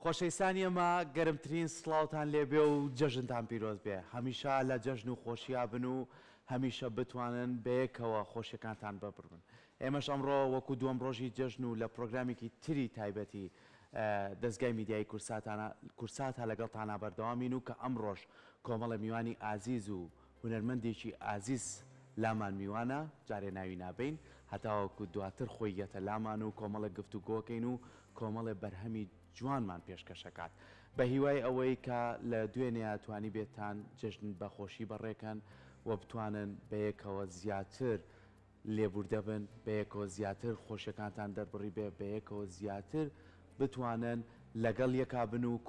خۆشەویستانی ئەمە گەرمترین سڵاوتان لێبێ و جەژنتان پیرۆز بێ هەمیشە لە جەژن و خۆشییا بن و هەمیشە بتوانن بەیەکەوە خۆشیەکانتان ببڕن ئێمەش ئەمڕۆ وەکو دووەم ڕۆژی جەژن و لە پرۆگرامێکی تری تایبەتی دەستگای میدیای کورساتە لەگەڵتانە بەردەوامین و کە ئەمڕۆژ کۆمەڵە میوانی ئازیز و هونەرمەندێکی ئازیز لامان میوانە جارێ ناوی نابین هەتاوەکو دواتر خۆی گەتە لامان و کۆمەڵە گفتوگۆکەین و کۆمەڵێ بەرهەمی جوانمان پێشکەشەکات بە هیوای ئەوەی کە لە دوێنێ توانی بێتان جژن بەخۆشی بەڕێکەن و بتوانن بەیەکەوە زیاتر لێبوردە بن بەیەکەوە زیاتر خۆشیەکانتان دەربڕی بێ بەیەکەوە زیاتر بتوانن لەگەڵ یەکا بن و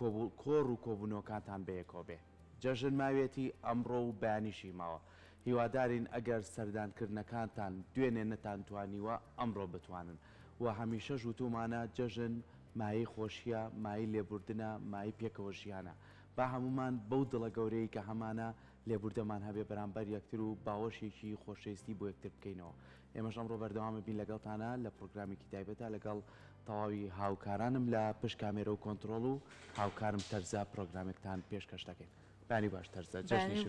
کۆڕ و کۆبوونەوەکانتان بەیەکەوە بێ جەژن ماوێتی ئەمڕۆ و بەیانیشی ماوە هیوادارین ئەگەر سەردانکردنەکانتان دوێنێ نەتانتوانیوە ئەمڕۆ بتوانن و هەمیشە ژووتومانە جەژن مای خۆشیە مای لێبوردنە مای پێکەوە ژیانە با هەمومان بەو دڵە گەورەی کە هەمانە لێبوردەمان هەبێ بەرامبەر یەکتر و باوەشێکی خۆشەویستی بۆ یەکتر بکەینەوە ئێمەش ئەمڕۆ بەردەوامە بین لەگەڵتانە لە پرۆگرامێکی تایبەتە لەگەڵ تەواوی هاوکارانم لە پشت کامێرە و کۆنتترۆڵ و هاوکارم تەرزا پرۆگرامێکتان پێشکەش دەکەین بانی باش تەرزا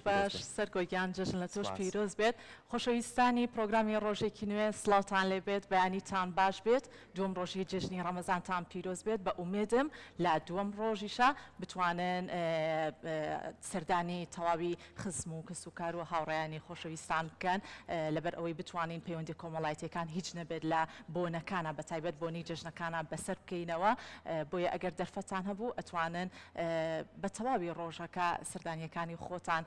باش سەرگۆگیان جژن لە تۆش پیرۆز بێت خۆشەویستانی پرۆگرامی ڕۆژێکی نوێ سڵاوتان لێ بێت بەیانیتان باش بێت دووەم ڕۆژی جژنی ڕەمەزانتان پیرۆز بێت بە ئومێدم لە دووەم ڕۆژیشە بتوانن سەردانی تەواوی خزم و کەسوکار و هاوڕێیانی خۆشەویستان بکەن لەبەر ئەوەی بتوانین پەیوەندی کۆمەڵایەتیەکان هیچ نەبێت لە بۆنەکانە بە تایبەت بۆنی جژنەکانە بەسەر بکەینەوە بۆیە ئەگەر دەرفەتان هەبوو ئەتوانن بە تەواوی ڕۆژەکە سەردانیەکانی خۆتان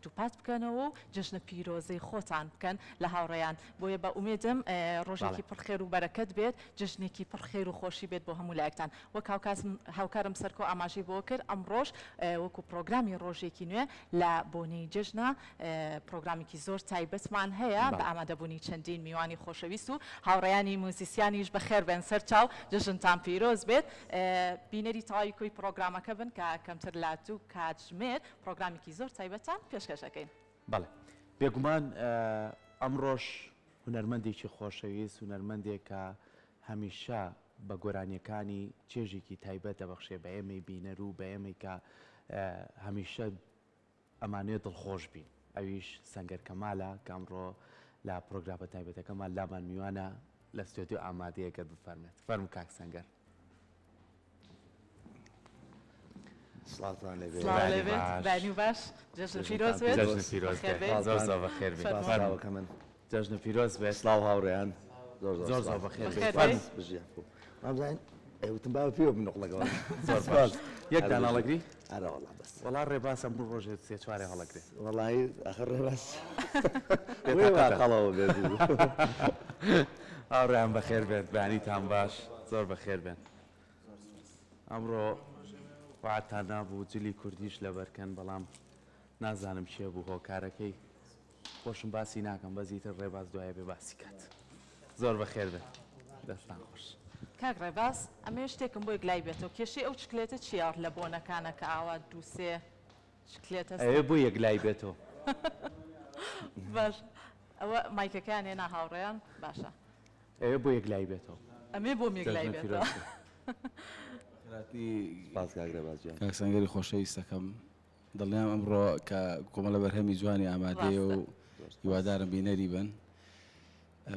دووپات بکەنەوە و جژنە پیرۆزەی خۆتان بکەن لە هاوڕێیان بۆیە بە ئومێدم ڕۆژێکی پڕخێر و بەرەکەت بێت جژنێکی پڕخێر و خۆشی بێت بۆ هەموو لایەکتان وەک هاوکارم سەرکۆ ئاماژەی بۆ کرد ئەمڕۆژ وەکو پرۆگرامی ڕۆژێکی نوێ لە بۆنەی جژنە پرۆگرامێکی زۆر تایبەتمان هەیە بە ئامادەبوونی چەندین میوانی خۆشەویست و هاوڕێیانی موزیسیانیش بەخێر بێن سەر چاو جژنتان پیرۆز بێت بینەری تەواوی کۆی پرۆگرامەکە بن کە کەمتر لاتوو کاتژمێر پرۆگرامێکی زۆر تایبەتان پێشکەشەکەین بەڵێ بێگومان ئەمڕۆژ هونەرمەندێکی خۆشەویست هونەرمەندێک کە هەمیشە بە گۆرانیەکانی چێژێکی تایبەت دەبەخشێ بە ئێمەی بینەر و بە ئێمەی کە هەمیشە ئەمانێت دڵخۆش بین ئەویش سەنگەر کەمالە کە ئەمڕۆ لە پرۆگرامە تایبەتەکەمان لامان میوانە لە ستۆدیۆ ئامادەیەکە بفەرمێت فەرموو کاک سەنگەر سڵاتان لێ بێت بانی و باش جژن پیرۆز بێت زۆر زۆر بەخێر بێت باوەکە من جژن پیرۆز بێت سڵاو هاوڕێیان زۆر زۆر بەخێر بێت بژیان مامزین ئەوتم باوە پێوە بنۆقلەکەەوە زۆر باش یەکدان هەڵەگری ئەرە وەڵا بەس وەڵا ڕێباسم بوو ڕۆژێت سێ چوارێ هەڵەگرێت وەڵایی ئەخر ڕێباس قەڵەوە بێت ئاڕیان بەخێر بێت بانیتان باش زۆر بەخێر بێن ئەمڕۆ وعدتان نابوو جلی کوردیش لەبەرکەن بەڵام نازانم چێ بوو هۆکارەکەی خۆشم باسی ناکەم بەزیتر ڕێباز دوایە بێ باسی کات زۆر بەخێر بێت دەستان خۆش کاک ڕێباز ئەمێ شتێکم بۆی گلای بێتەوە کێشەی ئەو چکلێتە چیار لە بۆنەکانە کە ئاوا دووسێ چکلێتە ئەوێ بۆ یەکلای بێتەوە باش ئەوە مایکەکەیان هێنا هاوڕێیان باشە ئەوێ بۆ یەکلای بێتەوە ئەمێ بۆ میگلای بێتەوە کاک سەنگەری خۆشەویستەکەم دڵنیام ئەمڕۆ کە کۆمەڵە بەرهەمی جوانی ئامادەیە و هیوادارم بینەری بن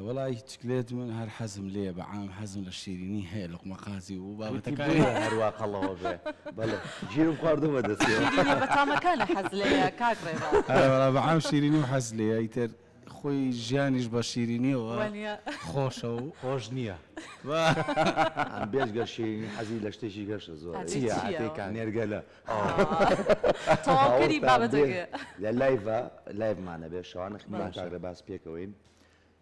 وەڵی چکلێت من هەر حەزم لێ بەعام حەزم لە شیرینی هەیە لەقمە قازی و بابەتەکانی هەروە قەڵەوە بێ بەڵێ ژیرم خواردومە دەستێ بەتامەکانە حەز لێیە کاک ڕێباز بەعام شیرینی و حەز لێ ئیتر خۆی ژیانیش بە شیرینیەوە خۆشە و خۆش نییە بێژگە شیرینی حەزی لە شتێکی گەشتە زۆر نێرگەلە تەواوکەری بابەتەکە لە لایڤمانە بێ شەوانە خمان کاک ڕێباز پێکەوەین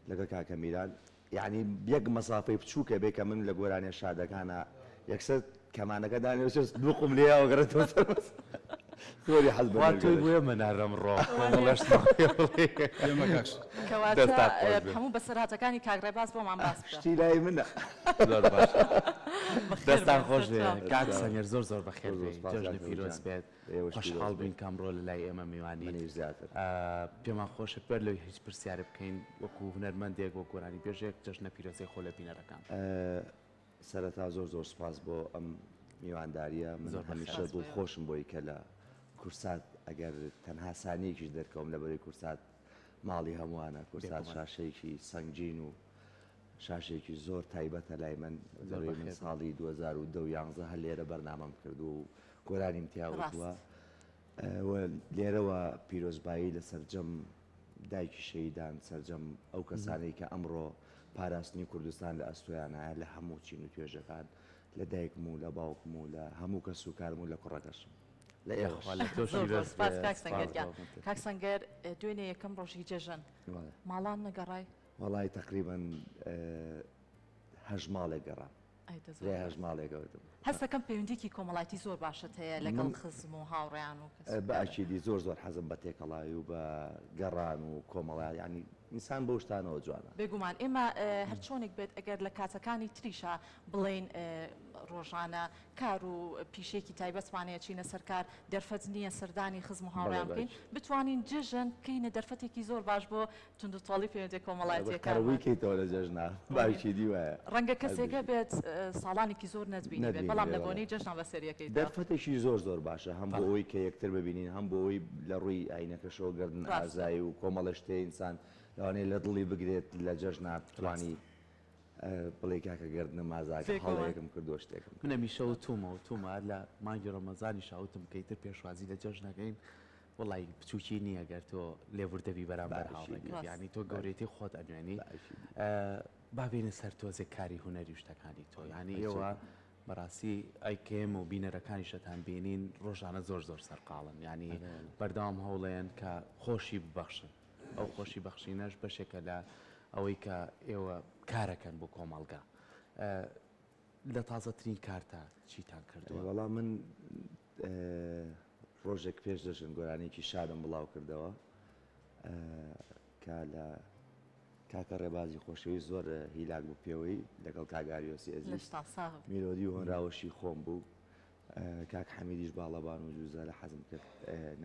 لەگەڵ کاکە میران یعنی یەک مەسافەی بچووکە بێ کە من لە گۆرانیە شادەکانە یەکسەر کەمانەکە دانێ دووقم لێ وەگەڕێتەوە زۆری حەز بە توی بۆیە منارەم ڕۆ هەموو بەسەرهاتەکانی کاک ڕێباز بۆمان باس شتی لای منە دەستان خۆش بێ کاک سەنگەر زۆر زۆر بەخێر جژنی پیرۆز بێت خۆشحاڵ بین کەمڕۆ لە لای ئێمە میوانی زیاتر پێمان خۆشە پێر لەوەی هیچ پرسیارە بکەین وەکو هونەرمەندێک بۆ گۆرانی بێژێک جژنە پیرۆزەی خۆ لە بینەرەکان سەرەتا زۆر سوپاس بۆ ئەم میوانداریە من زۆر هەمیشە بەخێر. دڵخۆشم بۆی کە لە کورسات ئەگەر تەنها سانەیەکیش دەرکەوم لەبەرەی کورسات ماڵی هەمووانە کورسات بێگومان. شاشەیەکی سەنگین و شاشێکی زۆر تایبەتە لای من لەڕێی من بەخێر. ساڵی 2011 هەر لێرە بەرنامەم کرد و گۆرانیم تیاوەتوە لێرەوە پیرۆزبایی لە سەرجەم دایکی شەیدان سەرجەم ئەو کەسانەی کە ئەمڕۆ پاراستنی کوردستان لە ئەستۆیانە لە هەموو چین و توێژەکان لە دایکم و لە باوکم و لە هەموو کەس و کارم و لە کوڕەکەشم لە ئێوە لە تۆ زۆر شیرۆز سپاس بێ. کاک سەنگەریان سپاس. کاک سەنگەر دوێنێ یەکەم ڕۆژی جەژن ماڵان نەگەڕای وڵی تقریبان هەژ ماڵێک گەڕام ئەیدە لێ زۆر هەژ ماڵێکەوەتم هەستەکەم پەیوەندیکی کۆمەڵایەتی زۆر باشت هەیە لەگەڵ خزم و هاوڕێیان و کەس بەعکیدی زۆر زۆر حەزم بە تێکەڵایی و بە گەڕان و کۆمەڵای ینی ئینسان بەو شتانەوە جوانە بێگومان ئێمە هەر چۆنێک بێت ئەگەر لە کاتەکانی تریشە بڵێن ڕۆژانە کار و پیشێکی تایبەتمانەیە چینە سەرکار دەرفەت نییە سەردانی خزم و هاوڕیان بەڵێ بکەین بتوانین جژن بکەینە دەرفەتێکی زۆر باش بۆ تونندتۆڵی پەیوەندی کۆمەڵایەتیەکان کارەوەی کەیتەوە لە جەژنا باوکیدی وایە ڕەنگە کەسێکە بێت ساڵانێکی زۆر نەتبینی بێت بەڵام لە نەتبینی، بۆنەی جژنا بە سەریەکەی دەرفەتێکی زۆر زۆر باشە هەم بۆ ئەوی کە یەکتر ببینین هەم بۆ ئەوی لە ڕووی ئاینەکەشەوە گردن ڕاستە. ئازایی و کۆمەڵە شتێ ئینسان لەوانەیە لە دڵی بگرێت لە جەژنا بتوانی بڵێ کاکە گردنە مازاکە فێکەوە. هەڵەیەکم کردو شتێکم منە میشە و تومە لە مانگی ڕەمەزانی شاوتم کەیتر پێشوازی لە جەژنەکەین وڵی بچووکی نییە گەر تۆ لێوردەبی بەرامبەر باشی. هاوڕێک ڕاست. ینی تۆ گەورێتی خۆت ئەنوێنی بابێنە سەر تۆزێک کاری هوەری شتەکانی تۆ ینی ئێوە بەڕاستی ئەیکێم و بینەرەکانی شەتان بینین ڕۆژانە زۆر زۆر سەرقاڵن ینی بەردەوام هەوڵێن کە خۆشی ببەخشن ئەو خۆشی بەخشینەش بەشێکە لە ئەوەی کە ئێوە کارەکەن بۆ کۆمەڵگا لە تازەترین کارتە چیتان کردووە وەڵام من ڕۆژێک پێش دەژن گۆرانێکی شادم بڵاو کردەوە کە لە کاکە ڕێبازی خۆشەوی زۆر هیلاک بوو پێوەی لەگەڵ کاگاریۆسی لە ئەزیز شتا ساغ میلۆدی و هۆنراوەشی خۆم بوو کاک حەمیدیش باڵەبان و جوزە لە حەزم کرد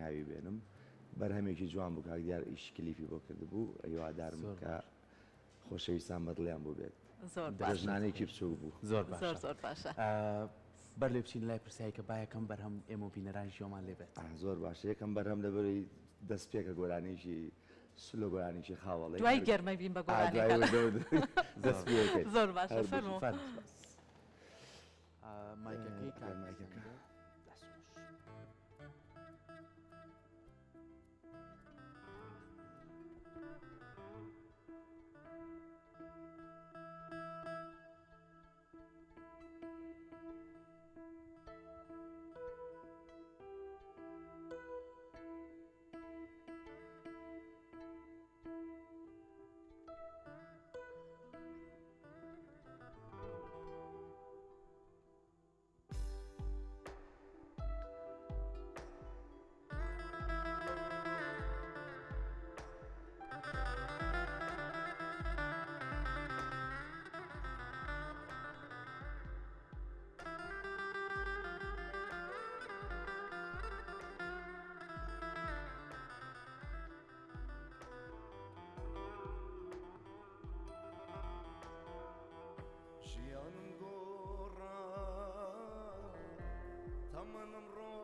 ناوی بێنم بەرهەمێکی جوان بوو کاک دیار ئیش کلیپی بۆ کرد بوو هیوادارم کە خۆشەویستان بەدڵیان بوو بێت زۆر باش دەژنانێکی بچوو بوو زۆر زۆر باشە زۆر باشە بەر لێ بچین لای پرسایی کە باەکەم بەرهەم ئێمە بینەران ژیۆمان لێبێت زۆر باشە یەکەم بەرهەم لەبەرەوەی دەست پێکە گۆرانێکی سلۆ گۆرانێکی خاوەڵی دوای گەرمە بین بە گۆرانەکە دەست پێکەی زۆر باشە فەرموو مایکەکەی کار ژیانم گۆڕا تەمەنم ڕۆ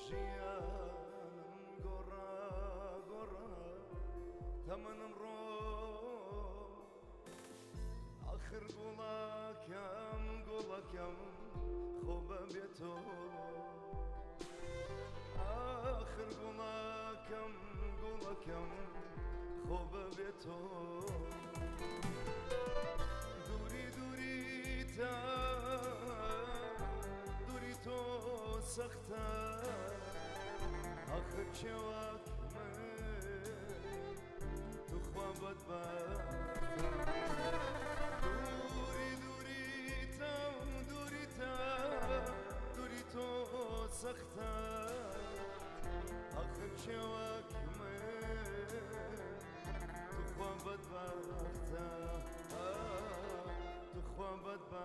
ژیانم گۆڕا تەمەنم ڕۆ ئاخر گوڵەکەم خۆ بەبێتۆ ئاخر گوڵەکەم خۆ بەبێتۆ دووری تۆ سەختە ئاخر کێوەک من توخوا بەدبەختە دووری تۆ سەختە ئاخر کێوەک من توخوا بەدبەختە توخوا بەدبەختە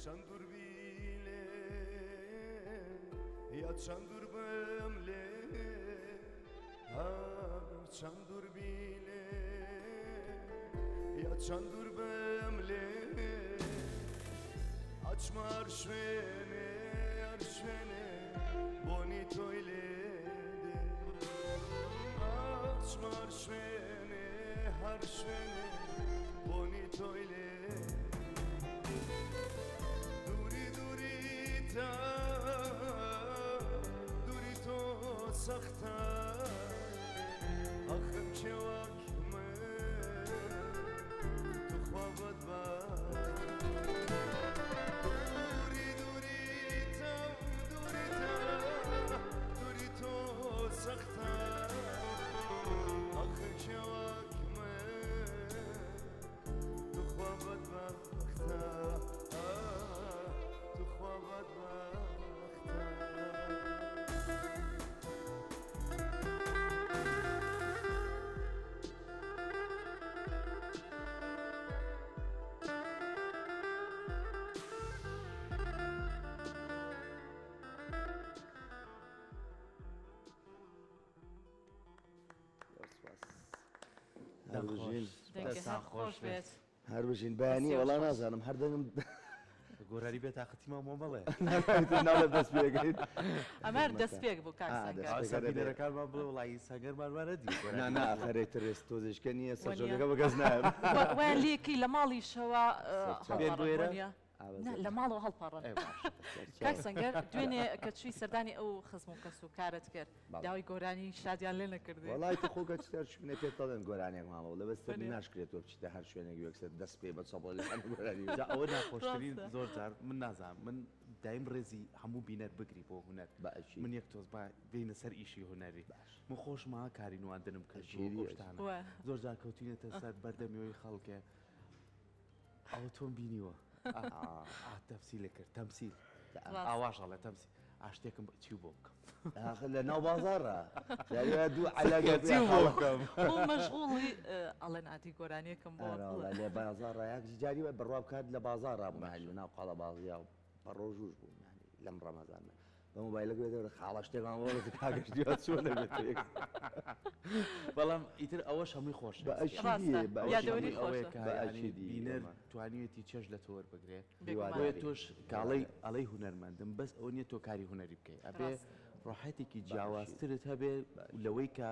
چند دور بیله یا چند دور بمله چند دور بیله یا چند دور بمله açma arşvene arşvene bonito ile açma arşvene arşvene bonito ile duri duri ta duri to sakta akhım çevak mı tukhwabat ba دەنگە خۆش بێت هەر بژین بەیانی وەڵا نازانم هەردەنگم گۆرانی بێت تاقەتی مامۆ بڵێ ناڵە دەست پێگەین ئەمەر دەست پێک بوو کاکسەنگەر سەبینەرەکانمان بڵێ وڵی سەگەرمانوانە دی ناخەرێت ڕێست تۆزیشکە نییە سەرجۆلەکە بەگەز نایە ویان لێکی لە ماڵیشەوە بێن بۆێرە لە ماڵەوە هەڵپەڕن کاکسەنگەر دوێنێ کە چووی سەردانی ئەو خزم و کەس و کارت کرد داوای گۆرانی شادیان لێ نەکردی وڵای تە خۆگە چتەر شوێنە پێت دەڵێن گۆرانێک مامەوە لە بەستە ناشکرێتەوە بچیتە هەر شوێنێک وەکسەر دەست پێ بە چەپڵ گۆرانی ئەوە ناخۆشترین زۆر جار من نازانم من دایم ڕێزی هەموو بینەر بگری بۆ هوەر من یەک تۆز بینە سەر ئیشی هوەری من خۆشمە کاری نواندنم کردشتانە زۆر جار کەوتینێتە سەر بەردەمیەوەی خەڵکێ ئەوە تۆم بینیوە تەفسیلە کرد تەمسیل ئاواژەڵێ تەمسی ئاشتێکم چی بۆ بکەم لە ناو بازارڕە دوو عەلاگە مەشغوڵی ئەڵێن ئاتی گۆرانیەکەم بۆ لە بازارڕە یاکجی جاری وە بڕوا بکات لە بازارڕ بوومە ناو قاڵە بازیا و بەڕۆژوش بوو لەم ڕەمەزانە بە مۆبایلەکە بێتەوە خاڵە شتێکمان بۆ کاگەشتیات چۆن دەبێت بەڵام ئیتر ئەوەش هەمووی خۆش بینەر توانیوێتی چێژ لە تۆر بگرێت تۆش کاڵی ئەڵەی هوەرمەندم بەس ئەو نیە تۆ کاری هوەری بکەیت ئەبێ ڕاحەتێکی جیاوازترت هەبێ لەوەی کە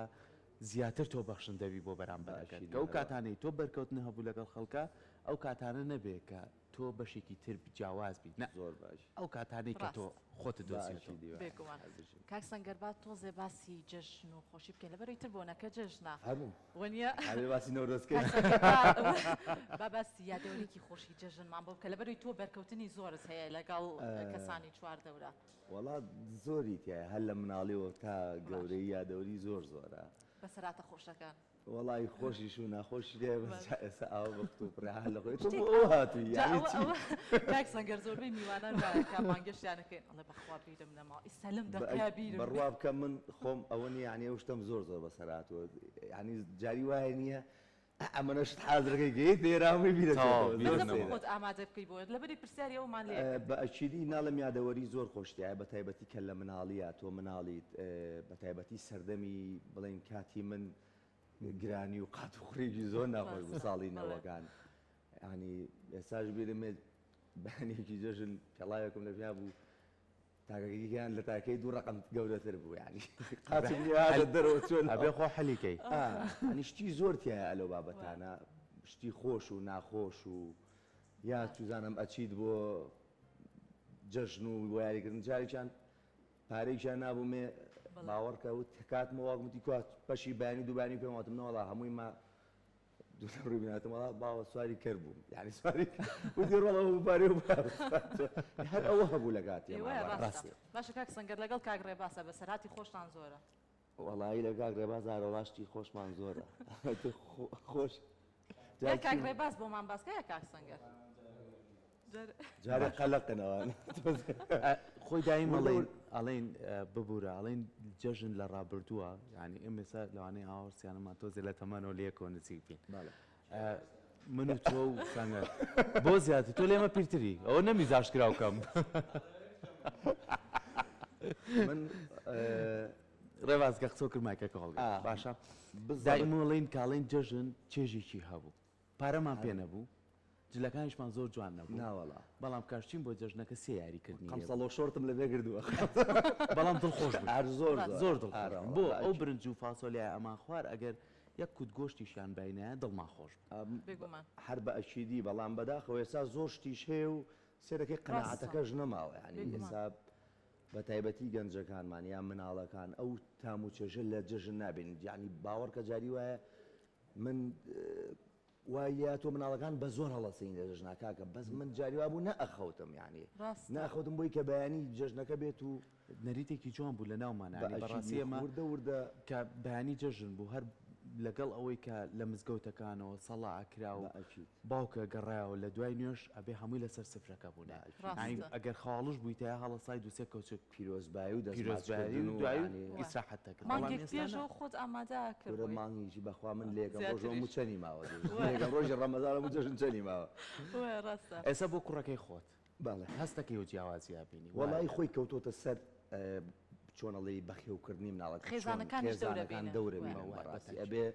زیاتر تۆ بەخشندەوی بۆ بەرامبەرەکەت کە ئەو کاتانەی تۆ بەرکەوتنە هەبوو لەگەڵ خەڵکە ئەو کاتانە نەبێ کە تۆ بەشێکی تر جیاواز بیت زۆر باش ئەو کاتانەی کە تۆ خۆت دۆزیەوە کاکسەنگەر با تۆزێ باسی جەژن و خۆشی بکەین لەبەرەوەی تر بۆنەکە جەژنە هەموو وەنیە باسی نەورۆزکە با باسی یادەوەرێکی خۆشی جەژنمان بۆ بکە لەبەرەوەی تۆ بەرکەوتنی زۆرت هەیە لەگەڵ کەسانی چواردەورە وڵات زۆری تایە هەر لە مناڵیەوە تا گەورەی یادەوەری زۆر زۆرە بەسەراتە خۆشەکان وڵی خۆشیش و ناخۆشی لێ ئێستا ئاو بەخت و پرها لە خۆی ئەو هاتووی کاکسەنگەر زۆربەی میوانان کامانگەشتیانەکەین ئەڵێ بەخوا بیرم نەما ئێستا لەم دەقەیە بیرم بڕوا بکە من خۆم ئەوە نیە یعنی ئەو شتم زۆر زۆر بەسەراتوە ینی جاری وایە نییە ئەمەشت حازرەکەی گەیت دێرامی بیرەوە خۆت ئامادە بکەی بۆ لەبەری پرسیاری ئەومان لێ بە ئەچیدی ناڵم یادەوەری زۆر خۆشتیایە بە تایبەتی کە لە مناڵیە تۆ مناڵیت بە تایبەتی سەردەمی بڵێن کاتی من گرانی و قات و خوڕێکی زۆر ناخۆش بوو ساڵی نەوەکان ینی ئێستاش بیرمێ بەیانێکی جەژن پێڵاوێکم لە پیا بوو تاکەکەیان لە تاکەی دوو ڕقم گەورەتر بوو ینی قاچ دەرەوە چۆن ئەبێ خۆ حەلیکەی ینی شتی زۆر تایە ئەلۆ بابەتانە شتی خۆش و ناخۆش و یا چوزانم ئەچیت بۆ جەژن و بۆ یاریکردن جارێکیان پارێکیان نابوومێ باوەڕکە وت کاتمەوە وتی کات بەشی بەیانی دووبانی پێم واتم نەوەڵا هەمووی ما ڕووی بیناتم وڵا باوە سواری کرد بووم یعنی سواری وتی ڕۆڵەوە بپارێ و هەر ئەوە هەبوو لە کاتی باشە کاکسەنگەر لەگەڵ کاگڕێ باسە بەسەراتی خۆشتان زۆرە وەڵایی لە کاگڕێ باز ئاڕۆڵاشتی خۆشمان زۆرە خۆش کاگڕێ باس بۆمان باسکەیە کاکسەنگەر جارێ قەلەقنەوە خۆی دایم ئەڵێن ببوورە ئەڵێن جەژن لە ڕابردووە ینی ئێمێسا لەوانەیە هاوەرسیانەمان تۆزێ لە تەمەنەوە لێکۆ نزیک بین من و تۆ و سەنگەر بۆ زیاتر تۆ لێمە پیرتری ئەوە نەمیزاش کراوکەم من ڕێوازگە قسە کردمایکە کاڵ باشە دایمڵین کاڵین جەژن چێژێکی هەبوو پارەمان پێ نەبوو جلەکانیشمان زۆر جوان نەبوو ناوەڵا بەڵام کاشتین بۆ جەژنەکە سێ یاریکردنی قەمسەڵۆ شۆرتم لەبێ کردووە بەڵام دڵخۆش بوو هەر زۆر زۆر دڵخۆش بۆ ئەو برنج و فاسۆلیای ئەمان خوار ئەگەر یەک کوت گۆشتیشیان باینایە دڵمان خۆش بگومان هەر بە ئەچیدی بەڵام بەداخەوە ئێستا زۆر شتیش هەیە و سێرەکەی قەناعەتەکەش نەماوە ینی ئێستا بە تایبەتی گەنجەکانمان یان مناڵەکان ئەو تام و چێژە لە جەژن نابێنیت یعنی باوەڕکە جاری وایە من وایە تۆ مناڵەکان بە زۆر هەڵەسەین لە جەژناکاکە بەس من جاری وا بوو نەئەخەوتم یعنی ناخەوتم بۆی کە بەیانی جەژنەکە بێت و نەریتێکی جوان بوو لە ناومانانی بەڕاستی ئەمە وردە وردە کە بەیانی جەژن بوو هەر لەگەڵ ئەوەی کە لە مزگەوتەکانەوە سەڵا ئەکرا و باوکە گەڕایەوە لە دوای نوێش ئەبێ هەمووی لەسەر سفرەکە بوون ئەگەر خاڵش بووی تا هەڵەسای دووسێ کەوچک پیرۆزبایی و پیرۆزبایی و دوای ئیسراحەتەکە مانگێک پێشەوە خۆت ئامادە کرد مانگیشی بەخوا من لێگەم ڕۆژەوە و چەنی ماوە لێگەم ڕۆژی ڕەمەزانە و جەژن چەنی ماوە ئێستا بۆ کوڕەکەی خۆت باڵێ هەستەکەی و جیاوازی بینی وەڵی خۆی کەوتۆتە سەر چۆنەڵی بەخێوکردنی مناڵەکە خێزانەکانیش دەورە بینەوە بەڕاستی ئەبێ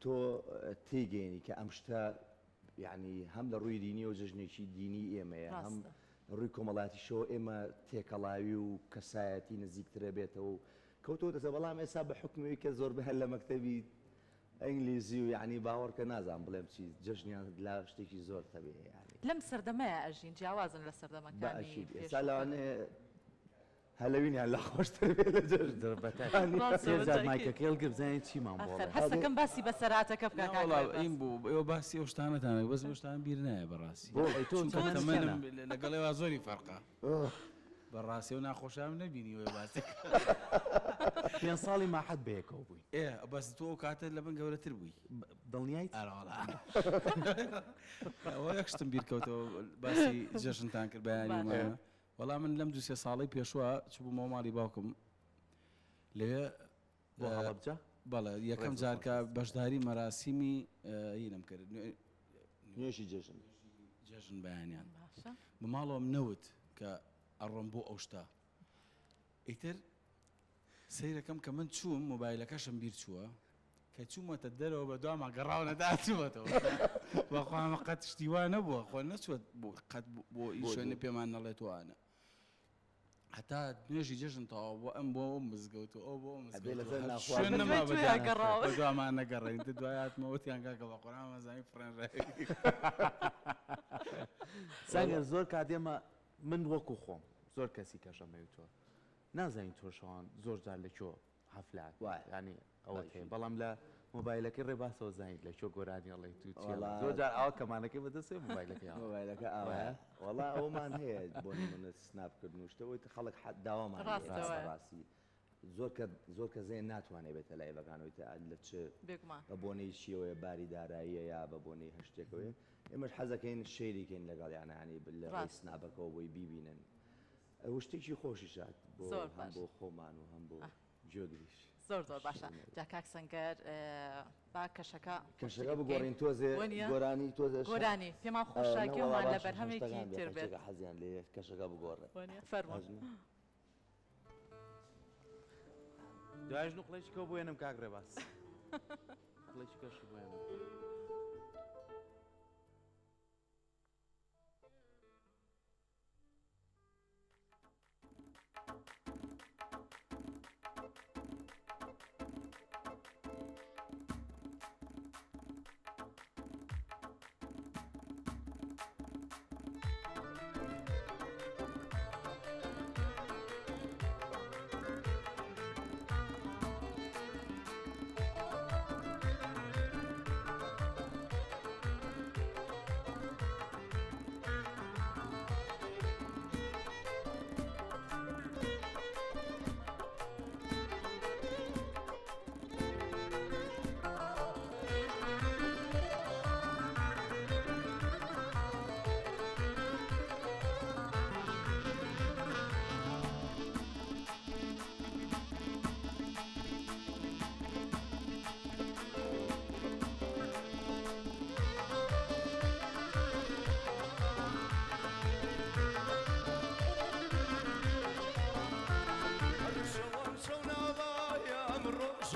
تۆ تێگەینی کە ئەم شتە یعنی هەم لە ڕووی دینی و جژنێکی دینی ئێمەیە هەم ڕووی کۆمەڵاتیشەوە ئێمە تێکەڵاوی و کەسایەتی نزیکترە بێتەوە و کەوتۆ دەسە بەڵام ئێستا بە حکمەوەی کە زۆر بەهێن لە مەکتەبی ئەنگلیزی و یعنی باوەڕکە نازان بڵێم چی جژنیان لا شتێکی زۆر تەبێ ینی لەم سەردەمەیە ئەژین جیاوازن لە سەردەمەکانی ئێستا لەوانێ هەلەوینیان لە خۆشتر بێ لە جژن مایکەکەڵ گرزانانی چیمان بۆ هەستەکەم باسی بەسەراتەکە این بوو ئێوە باسی ئەو شتانەتانە بەس شتان بیر نایە بەڕاستی تەمەنم لەگەڵێوا زۆری فەرقا بەڕاستی و ناخۆشام نەبینی وێ باسی پێ ساڵی ماحەت بەیەکەوە بووی بەس تۆ کاتە لە من گەورەتر بووی دڵنیایت ئەوە یەکشتم بیرکەوتەوە باسی جەژنتان کرد بەیانی وەڵام من لەم 2 ساڵی پێشوە چبوو ماڵی باوکم لەوێ بۆ هەڵەبجە بەڵێ یەکەم جارکە بەشداری مەراسیمی هینم کرد نوێژی جژن جەژن بەیانیان بە ماڵەوەم نەوت کە ئەڕۆم بۆ ئەو شتا ئیتر سەیرەکەم کە من چووم مۆبایلەکەشم بیر چووە کە چوومەتە دەرەوە بە دوامە گەڕاونەدا چووەتەوە بەخوامە قەت شتیوان نەبووە خۆ نەچوت قەت بۆ ئیشوێنە پێمان نەڵێتوانە هەتا نوێژی جەژن تەواو بۆ ئەم بۆ مزگەوت و ئەو بۆ دووامان نەگەڕین دوایاتمەوەتیان کاکە بە قۆران مەزانی فڕێنڕێ سەنگەر زۆر کاتێمە من وەکو خۆم زۆر کەسی کەشەمەوی تۆ نازانین تۆشەوان زۆر جار لە کۆ حەفلات ینی ئەوە هەیە بەڵام لە مۆبایلەکەی ڕێباسەوە زانیت لە کۆ گۆرانی ئەڵێ تو زۆر جار ئەوە کەمانەکەی بەدەستێ مۆبایلەکە ئاوە وەڵا ئەومان هەیە بۆ منە سناپکردن و شتەوەی خەڵک داوامان ڕاستی زۆر کە زێن ناتوانێت بێتە لایڤەکانەوەی لە چ بە بۆنەی چیەوەی باری داراییە یا بە بۆنەی هەشتێکەوەی ئێمەش حەزەکەین شێریکەین لەگەڵ یانانی لە سناپەکەەوە بۆی بیبینن ئەو شتێکی خۆشی شات هەم بۆ خۆمان و هەم بۆ جۆگریش زۆر باشە جا کاک سەنگەر با کەشەکە بگۆڕین تۆزێ گۆرانی تۆزە گۆرانی پێمان خۆشاکیەوەمان لە بەرهەمێکی تر بێت حەزیان لێ کەشەکە بگۆڕێ فەرموو دوایش نوقلێکی کەو بۆێنم کاک ڕێباس قڵێکی کەشی بۆێنم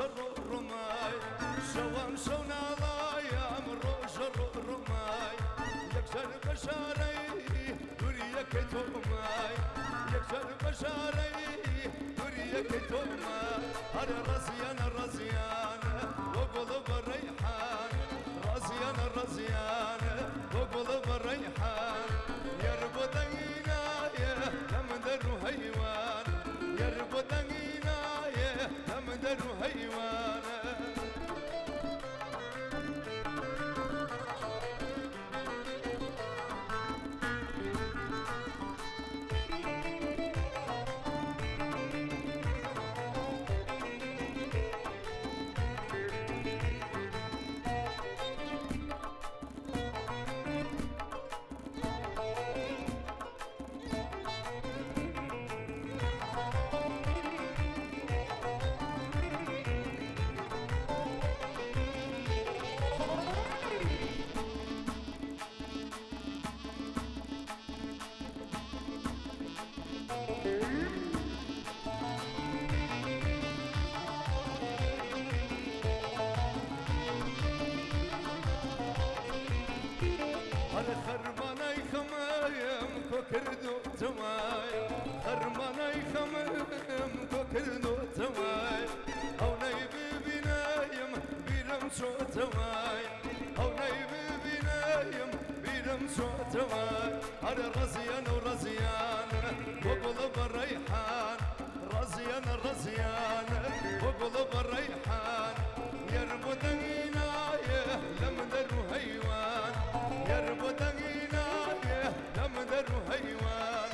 الرماي شوام شونا لايا من روج الرماي يكسر بشاري دوريك توماي يكسر بشاري دوريك توماي هر رزيان وقلب الريحان رزيان وقلب الريحان يربط عيناي لمدر حيوان يربط عيناي لمدر حيوان خرماناي خمايم كوكردو تماي خرماناي خمايم كوكردو تماي او نايبي بنايم بيرم شو تماي او نايبي بنايم بيرم شو تماي هر رزيان ورزيان وقلب الريحان رزيان وقلب الريحان يربط عيناي لمدر حيوان يربط عيناي لمدر حيوان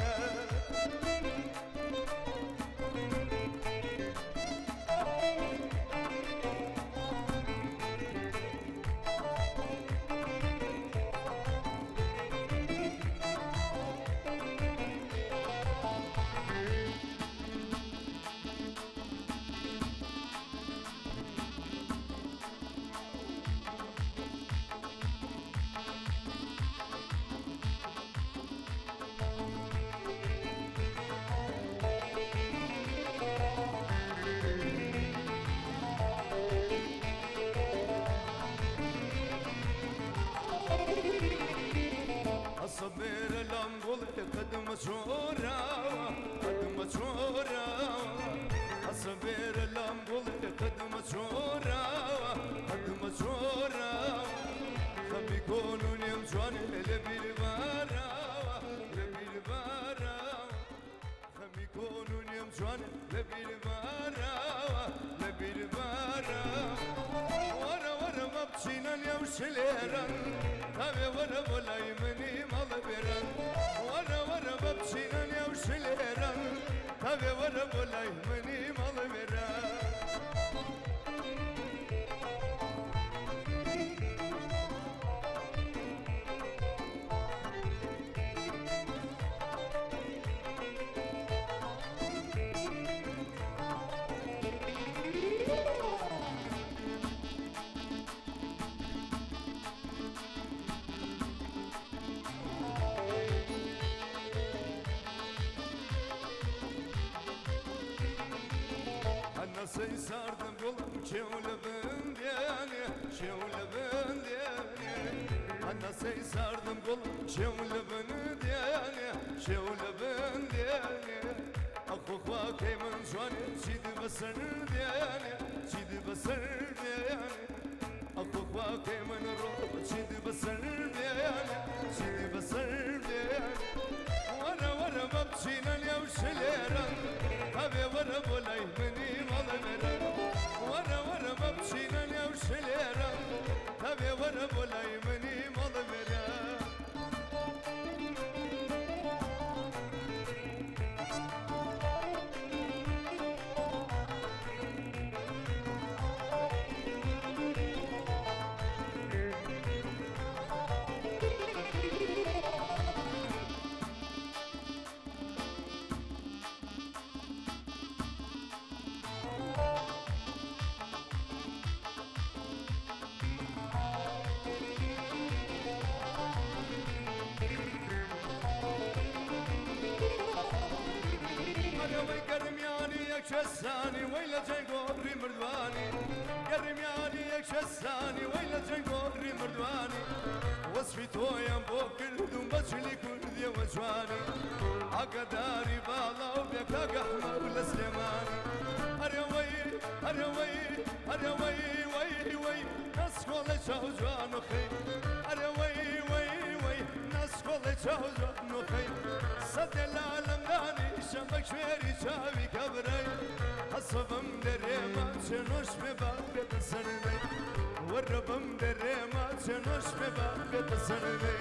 الصبير الأنقل قدم شورا الصبير الأنقل قدم شورا خم يكونون يمشون لبيربارا خم يكونون يمشون لبيربارا ورا مبشينا يوشليرا تابي ورا بولاي مني مالبيران ورا مبشينا يوشليرا تابي ورا بولاي مني مالبيران Nasıl sardım kolum şevle bendiyani Nasıl sardım kolum şevle bendiyani Akhu kayman şuani çidi basar diyani Akhu kayman ro çidi basar diyani Vara babçinan yavşeleran Tabi vara bolay meni malveran Vara babçinan yavşeleran Tabi vara bolay meni malveran يكشساني ويلا جنقوري مردواني قرمياني يكشساني ويلا جنقوري مردواني وصفي تويا بوكر دون بجلي كردي وجواني عقداري بالا وبيكا احمر لسليماني هريوي هريوي هريوي وي وي نسكول جوجوان خي هريوي وي وي نسكول جوجوان خي صد العالم داني شمك شويري شاوي كبري حسبم دريما شنوش بباب بتسرني وربم دريما شنوش بباب بتسرني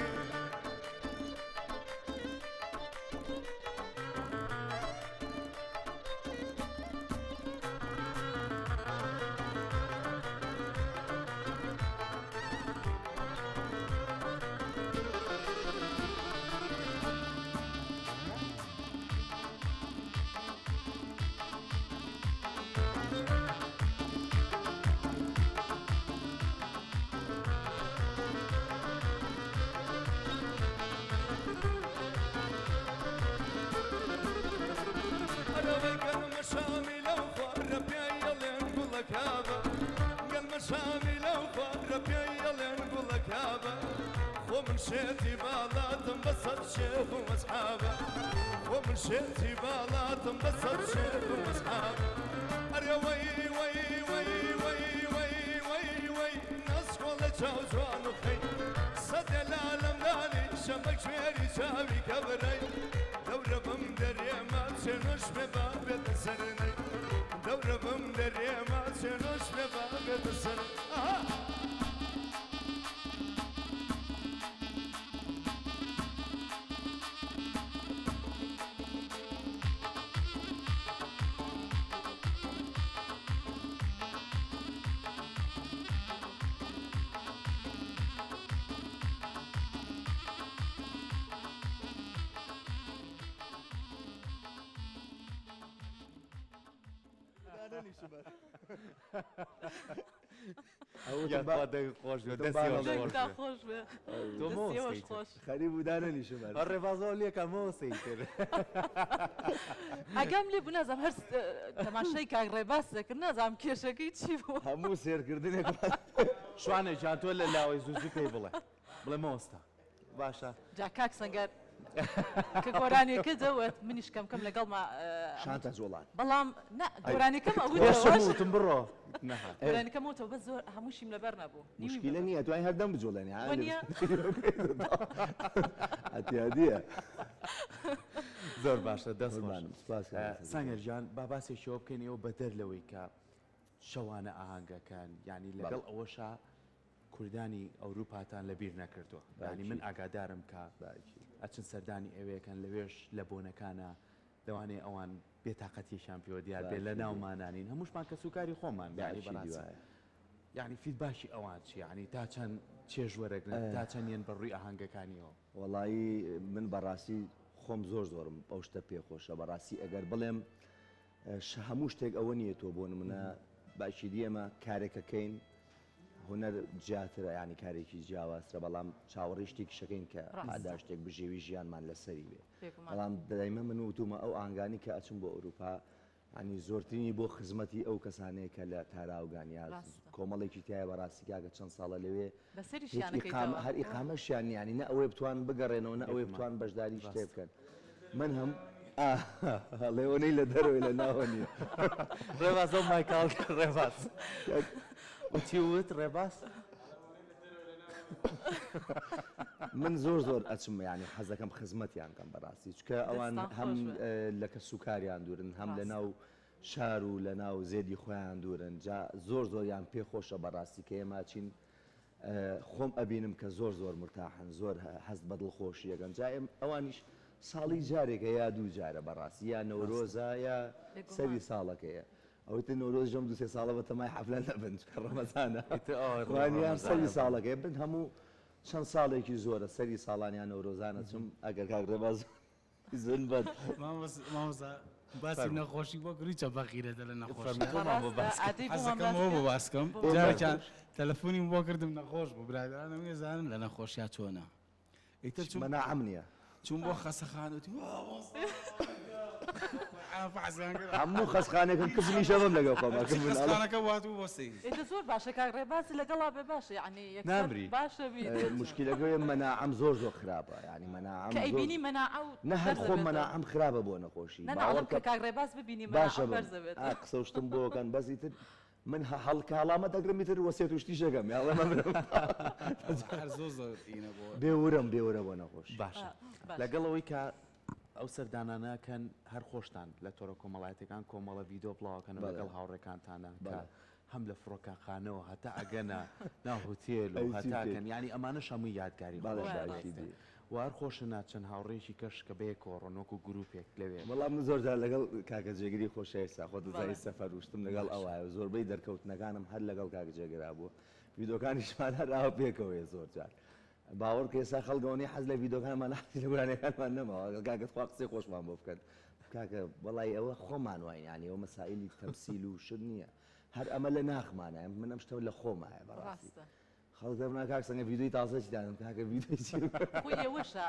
شامي لو فرق يلا نقول لك هذا ومن شيتي بالا تنبسط شيخ واصحابه ومن شيتي بالا تنبسط شيخ واصحابه اريا وي وي وي وي وي وي وي ناس كل جوزوان خي صد العالم داني شمك شويري شامي كبري دورة بمدري ما تشنوش بباب تسرني دورة بمدري ما تشنوش بباب تسرني خوش جدا خوش به تو دستیوش موسی خوش خەری بودانەنی شمار الرفاضة ليك موسي ئەگەم لێ بوو نازام هەر تەماشای کاک ڕێباس دەکرد نازام کێشەکەی چی بوو هەموو سێرکردنێک شوانە جان تۆ لە لاوەی زوزوو پێی بڵێ مۆستا باشە جا کاک سەنگەر کە گۆرانیەکە دەوت منیش کەم لەگەڵ شانتە جۆڵان بەڵام گۆرانەکەم ئەوەش وەشموتم بڕۆ گۆرانەکەمەوە بە زۆر هەمووشیم لەبەر نەبوو مشکلە نییە دوای هەردەم بجۆڵێنی وەنیە ئەتیادیە زۆر باشە دەست سەنگەر جان با باسێکەوە بکەینەوە بە دەرلەوەی کە شەوانە ئاهەنگەکان ینی لەگەڵ ئەوەشە کوردانی ئەوروپاتان لەبیر نەکردووە ینی من ئاگادارم کە ئەچن سەردانی ئەوەیەکەن لەوێش لە بۆنەکانە لەوانەیە ئەوان بێتاقەتیشان پێوە دیار بێت لە ناومانانین هەمووشمان کە سوکاری خۆمان یعنی فیدباشی ئەوان چی ینی تا چەند چێژ وەرەگرن تا چەندێن بەڕووی ئاهەنگەکانیەوە وەڵایی من بەڕاستی خۆم زۆرم ئەو شتە پێخۆشە بەڕاستی ئەگەر بڵێم هەموو شتێک ئەوە نییە تۆ بۆ منە باشی دیێمە کارێکەکەین هوەر جیاترە ینی کارێکی جیاوازترە بەڵام چاوەڕێی شتێکی شەکەین کە ئادا شتێک بژێوی ژیانمان لەسەری بێ بەڵام دەدایمە من وتومە ئەو ئاهەنگانی کە ئەچم بۆ ئەوروپا ینی زۆرترینی بۆ خزمەتی ئەو کەسانەیە کە لە تاراوگانیا کۆمەڵێکی تایە بەڕاستی کاکە چەند ساڵە لەوێ هەر ئیقامەشیان ینی نە ئەوەی بتوان بگەڕێنەوە نە ئەوەی بتوان بەشداری شتێ بکەن من هەم لێوەنەی لە دەرەوەی لە ناوە نیە ڕێباس ئەو مایکاڵ ڕێباس وتی وت ڕێباس من زۆر ئەچم ینی حەزەکەم خزمەتیان کەم بەڕاستی چکە ئەوان هەم لە کە سوکاریان دوورن هەم لە ناو شار و لە ناو زێدی خۆیان دوورن جا زۆریان پێخۆشە بەڕاستی کە ئێمە چین خۆم ئەبینم کە زۆر مرتاحن زۆر هەست بە دڵخۆشیەکەن جا ئەوانیش ساڵی جارێکە یا دوو جارە بەڕاستی یا نەورۆزە یا سەری ساڵەکەیە ئەوتە نۆرۆز ژەم دو سێ ساڵە بە تەمای حەفلە نەبن ڕەمەزانە ڕوانیان سەری ساڵەکەی بن هەموو چەند ساڵێکی زۆرە سەری ساڵانیان نەورۆزانە چم ئەگەر کاک ڕێباز زن بەد مامۆستا باسی نەخۆشی بۆ کردی چە بەخیرەتە لە نەخۆشیەکەمەوە بۆ باسکەم جارێکیان تەلەفۆنیم بۆ کردم نەخۆش بوو برادرانم ێزانن لە نەخۆشیە چۆنە ئیتر منە ئەم نییە چون بۆ خەسەخانوتی هەموو خەسخانێکم کفنی شەوم لەگەڵ خۆمە خانەکە وات و بۆسی ئێدە زۆر باشە کاک ڕێبازی لەگەڵا بێ باشە یعنی نامری. باشە بێت مشکلەکەی مەناعەم زۆر خراپە ینی مەناعەم کە ئەیبینی مەناعە و نه هەر خۆم مەناعەم خراپە بۆ نەخۆشی نەناڵم کە کاک ڕێباز ببینی باشە مەناعە بەرزە بێت قسە وشتم بۆکەن بەزی تر من هەڵکاڵامە دەگرمی تر وەسێت وشتی شەکەم یاڵێمە هەر زۆر زۆر ئینە بۆ بێورە بۆ نەخۆش باشە باش. لەگەڵەوەی کە ئەو سەردانانەکەن هەر خۆشتان لە تۆرە کۆمەڵایەتەکان کۆمەڵە ڤیدۆ بڵاوکەن لەگەڵ هاوڕێکانتانە کە هەم لە فڕۆکانخانەوە هەتا ئەگەنە ناو هوتێل و هەتاکەن ینی ئەمانە هەمووی یادگاری وار خۆشە ناچەند هاوڕێکی کەش کە بەیەکەوە ڕۆنۆک و گروپێک لەوێ بەڵام زۆرجار لەگەڵ کاکە جێگیری خۆشەویستا خۆ دەزای سەفەر وشتم لەگەڵ ئەوایە زۆربەی دەرکەوتنەکانم هەر لەگەڵ کاکە جێگرا بووە ڤیدۆکانیشمان هەر ئاوا پێکەوەیە زۆرجار باوەڕ کە ئێستا خەڵگەوەی حەز لە ڤیدۆکانمان نەحەزی لە گورانەکانمان نەماوە کاکە خوا قسەی خۆشمان بۆ بکەن کاکە وەڵی ئەوە خۆمان وای ینی ئەوە مەسائلی تەمسیل و شت نییە هەر ئەمە لە ناخمانە من ئەم شتە لە خۆمایە بەڕاستی خەڵک دەبنا کاک سەنگە ڤیدۆی تازەی دانم کاکە ڤیدۆی خۆی ئێوەشە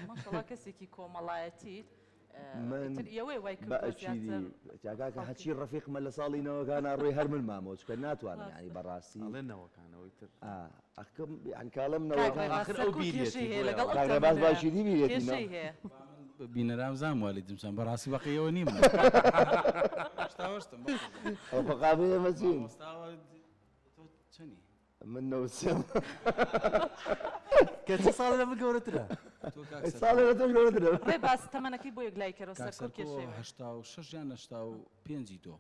ماشەڵڵا کەسێکی کۆمەڵایەتیت ئێوەی وای کاکە هەچی ڕەفیقمە لە ساڵی نەوەکانە ڕێی هەر من مامۆ چکە ناتوانم ینی بەڕاستی ئەڵێنەوەکانەوەی تر ئەکەم ینکاڵم نەوەکان باز باشی دیبیێتی هەیە بینەرام زان والی دمسان بەڕاستی بەقیەوە نیم شتاوەشتم ئەو فقابێ مەچین چەنی من نەوسم کە چه ساڵ لە من گەورەترە ساڵێ لە تۆ گەورەترە ڕێ باس تەمەنەکەی بۆ یەک لای کەرەوە سەر کێشەوە هەشتا و شەش یان هەشتا و پێنجی تۆ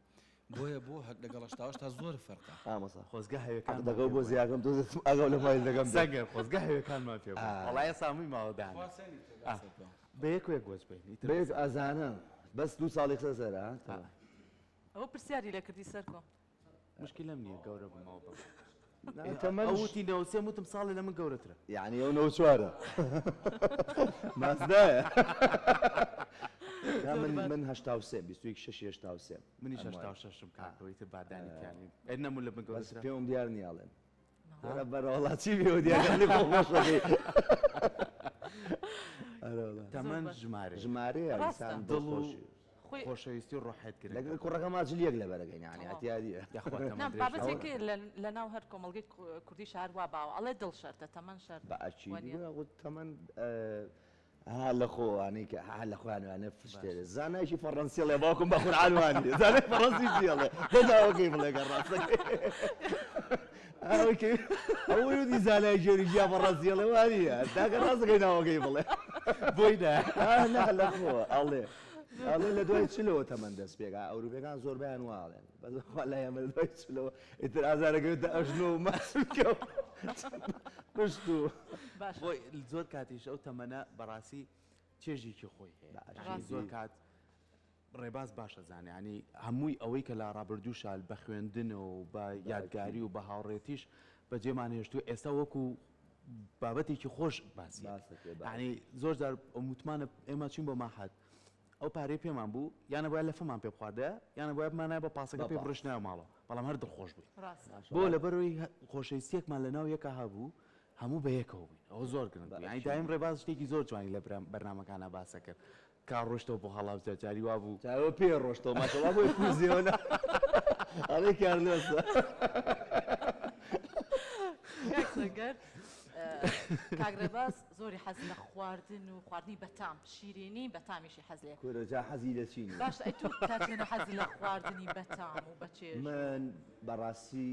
بۆیە بۆ لەگەڵ هەشتا زۆر فەرقە ئامەسا خۆزگە هەوێکان دەگەڵ بۆ زیاکەم تۆ ئەگەڵ لە مایل دەگەم سەگەر خۆزگە هەوێکانمان پێ وڵایە سامی ماوەدان بە یەکوێک گۆچ بین بێت ئازانە بەس دوو ساڵی قسە سەرە ئەوە پرسیاری لە کردی سەرکۆ مشکلەم نییە گەورە بمەوە بم تەمەش ئەوتی نەوسێ وتم ساڵی لە من گەورەترە یعنی ئەو نەو چوارە مازدایە من هەشتا و سێ بیستویەک شەشی هەشتا و سێ منیش هەشتا و شەشم کاکەوەی تر بادانیتیانی ئەی نەمون لە من بەس گەورەترە پێم دیار نیاڵێن بەرەوەڵاتی بێ دیارانی خۆشەکەی تەمەەن ژمارە ژمارەیە ئینسان دڵ و خۆشەویستی و ڕۆحەت کرد لەگەڵ کوڕەکە ماجلیەک لە بەرەگەی یعنی هەتیادیە بابەتێکی لە ناو هەر کۆمەڵگەی کوردی شار وا باوە ئەڵێ دڵ شەرتە تەمەەن شەر بەچی تەمەەن لە خۆوانەی کە لە خۆیانوانە فشتێرە زانایکی فەڕەنسی لێ باوکم بە قورعانوانی زانای فەڕەنسی جێڵێ دەداوەکەی بڵێگە ڕاستەکەی ئەوەی وتی زانای ژێری ژیا فەڕەنسی لێ وانیە داکە ڕاستەکەی ناوەکەی بڵێ بۆیدا لە خۆ ئەڵێ ئەڵێ لە دوای چلەوە تەمەەن دەست پێکا ئەوروپیەکان زۆربیان واڵێن لای ئەمە لە دوای چلەوە ئیتر ئازارەکەوێتە ئەژنۆ و ماسکە پشت و بۆی زۆر کاتیش ئەو تەمەنە بەڕاستی چێژێکی خۆی هەیە زۆر کات ڕێباز باشە زانێ ینی هەمووی ئەوەی کە لە ڕابردووشە بە خوێندنەوە و بە یادگاری و بە هاوڕێتیش بەجێمان هێشتووە ئێستا وەکو بابەتێکی خۆش باسی ینی زۆر جار متمانە ئێمە چین بۆ ماحەت ئەو پارەی پێمان بوو یانە باید لە فمان پێ بخواردە یانە باید بمانای بە پاسەکە پێ بڕشنای ماڵەوە بەڵام هەر دڵخۆش بووین بۆ لەبەرەوەی خۆشەویستیەکمان لەناو یەکە هەبوو هەموو بە یەکەوە بووین ئەوە زۆر گرنگ ینی دایم ڕێباز شتێکی زۆر جوانی لە بەرنامەکانە باسە کرد کار ڕۆشتەوە بۆ هەڵاو جاری وا بوو چاوە پێ ڕۆشتەوە ماشەڵڵا بۆی کوزیۆنە ئەڵێ کار لەسە کاگرێباز زۆری حەز لە خواردن و خواردنی بەتام شیرینی بەتامیشی حەز لێ کورەجا حەزی لە چینی باش ئەی تۆ کاتێنە حەزی لە خواردنی بەتام و بەچێژ من بەڕاستی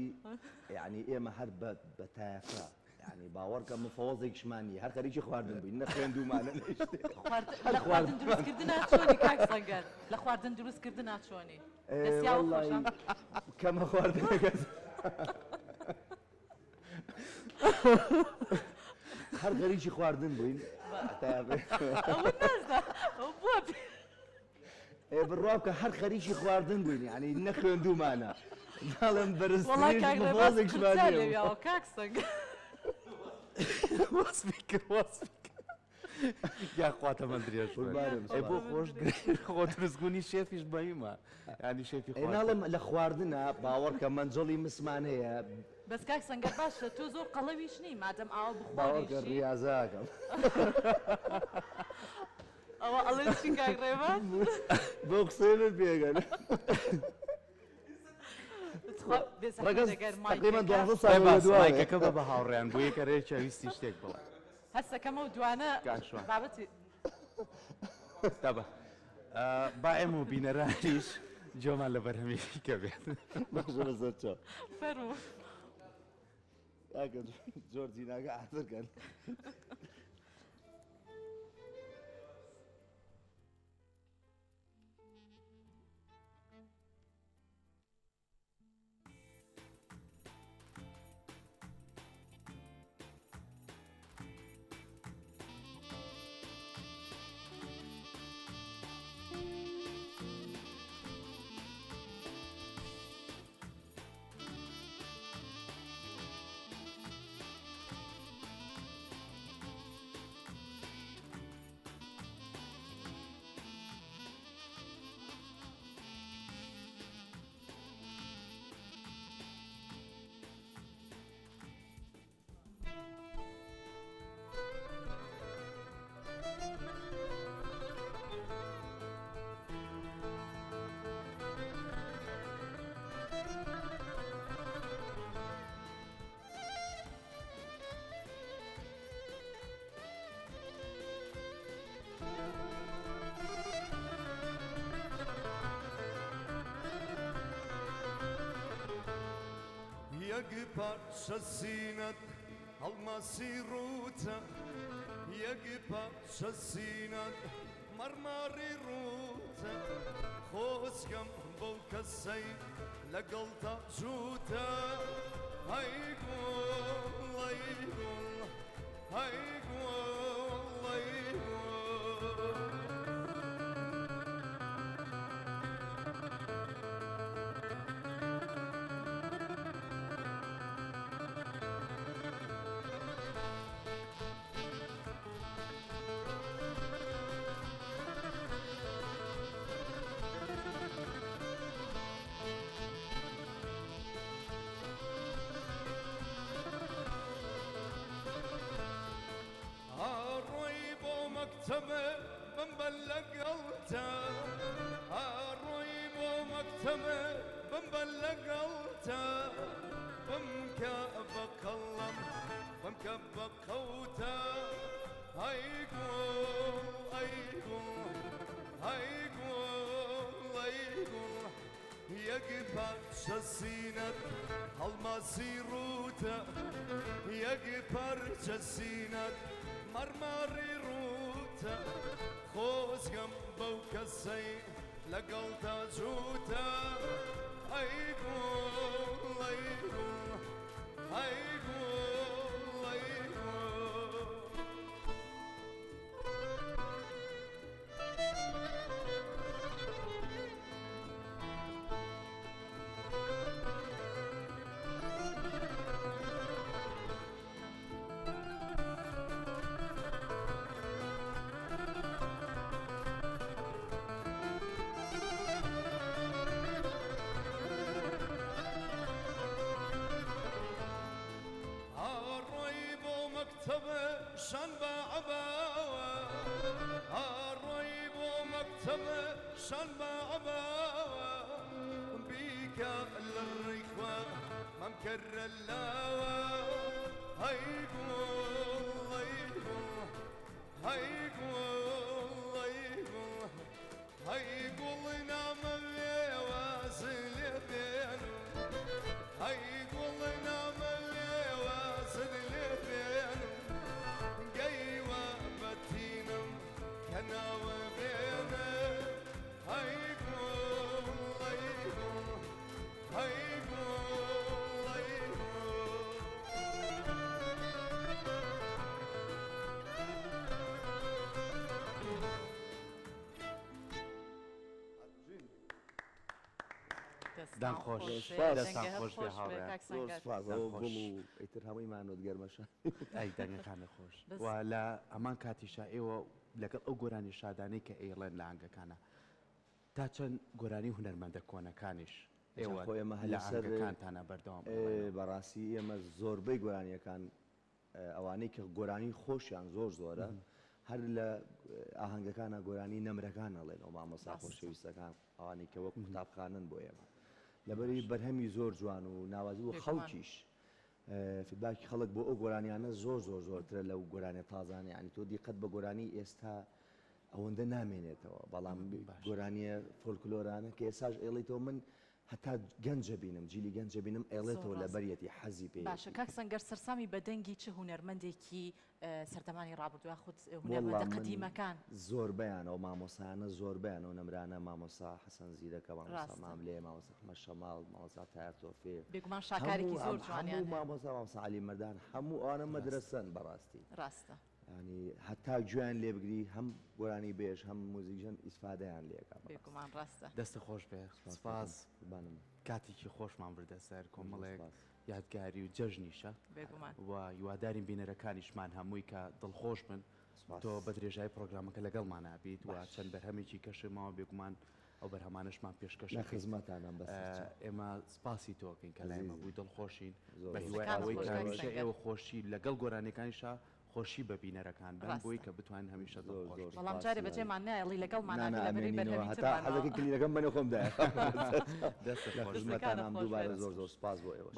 یعنی ئێمە هەر بە تایەفرا یعنی باوەڕکە مفەوەزێکشمانی هەر خەریکی خواردن بووین نە خوێندومانە لە خواردن دروستکردن ناچۆنی کاک سەنگەر لە خواردن دروستکردن ناچۆنی کەمە خواردنەکەس هەر غەریکی خواردن بووین بڕواکە هەر خەریکی خواردن بووین ینی نە خوێندومانە داڵم بەرزێکشمانی کاک سەنگەر یا خواتە من درێژ بۆ خۆش خۆ دروستبوونی شێفیش بەیمە ینی شێفی ناڵم لە خواردنە باوەڕکە منجڵی مسمان هەیە بەس کاک سەنگەر باشە تۆ زۆر قەڵەویش نی مادەم ئاوا بخۆریشی ریاضاکەم ئەوە ئەڵێ چی کاکڕێمان بۆ قسەی پێگەن تقریبا 12 ساڵ لە دوای مایکەکە بە هاوڕێیان بۆ یەکە ڕێ چاویستی شتێک بڵێ هەستەکەمە و دوانە گاشوان. بابەتی دابە با ئێمە و بینەرانیش جۆمان لە بەرهەمێکی کە بێت باشە بەسەر چاو فەرموو ئاکە زۆر جیناگە ئاترکەن يق parçasıyla alması ruta يق parçasıyla marmari ruta خوزكم بوكسي لقلطة جوتا هيقول هيقول هيقول هيقول مكتبه بنبلغ قلته الريب ومكتبه بنبلغ قلته بمكب قلم بمكب قوته هيقول هيقول هيقول هيقول يقبل شسينك المسيروته يقبل شسينك مرمري روتا خوزقم بوكسي لقلتا جوتا هيقول هيقول هيقول هيقول مكتبه شان بعباوة الريب ومكتبه شان بعباوة بيك للركوة ما مكر اللاوة هيقول هيقول هيقول هيقول هيقول نام الوازل بينه هيقول نام الوازل بينه قيوة بتينم كنا وبينه هيقول هيقول هيقول هيقول دەنگ خۆش دەستان خۆش بێ هاوڕێیان زۆر سپاس ئەوە گوڵ و ئیتر هەموویمانۆت گەرمەشە ئەی دەنگەکانە خۆش و لە ئەمان کاتیشا ئێوە لەگەڵ ئەو گۆرانی شادانەی کە ئێڵێن لە ئەنگەکانە تا چەند گۆرانی هونەرمەندە کۆنەکانیش ئێوە خۆ ئێمە لە ئەنگەکانتانە بەردەوام بەڕاستی ئێمە زۆربەی گۆرانیەکان ئەوانەی کە گۆرانی خۆشیان زۆر زۆرە هەر لە ئاهەنگەکانە گۆرانی نەمرەکان ئەڵێن و مامۆستا خۆشەویستەکان ئەوانی کەوە قوتابخانن بۆ ئێمە لەبەری بەرهەمی زۆر جوان و ناوازی و خەڵکیش فیدباکی خەڵک بۆ ئەو گۆرانیانە زۆرترە لەو گۆرانە تازانە ینی تۆ دیقەت بە گۆرانی ئێستا ئەوەندە نامێنێتەوە بەڵام گۆرانیە فۆلکلۆرانە کە ئێساش ئێڵیتەوە من هەتا گەنجە بینم جیلی گەنجە بینم ئێڵێتەوە لە بەریەتی حەزی پێ باشە کاک سەنگەر سەرسامی بەدەنگی چه هونەرمەندێکی سەردەمانی ڕابردووە خود هونەرمەندە قەدیمەکان زۆر بەیانەوە مامۆسایانە زۆر بەیانەوە نەمرانە مامۆسا حەسەن زیرەکە مامۆستا ماملێ مامۆستا ئەحمەد شەماڵ مامۆستا تایار تۆفێ بێگومان شاکارێکی زۆر جوانیان مامۆستا عەلی مەردان هەموو ئەوانە مەدرسەن بەڕاستی ڕاستە ینی هەتا گوێیان لێ بگری هەم گۆرانی بێژ هەم موزیکژن ئیسفادەیان لێکە بێگومان ڕاستە دەستە خۆش بێ سپاس کاتێکی خۆشمان بردە سەر کۆمەڵێک یادگاری و جەژنیشە و هیوادارین بینەرەکانیشمان هەمووی کە دڵخۆش بن تۆ بە درێژای پرۆگرامەکە لەگەڵمان نابیت و چەند بەرهەمێکی کەشمەوە بێگومان ئەو بەرهەمانشمان پێشکەش خزمەتانم بەس ئێمە سپاسی تۆکەین کە لایمە بووی دڵخۆشین بە هیوای کامیشە ئێوە خۆشی لەگەڵ گۆرانەکانیشا خۆشی بە بینەرەکان بن بۆی کە بتوانین هەمیشە دڵخۆش بەڵام جارێ بەجێمان نایڵی لەگەڵمان هەتا حەزەکەی کلیلەکەم بەنێ خۆم دایە خزمەتانم دووبارە زۆر سپاس بۆ ئێوە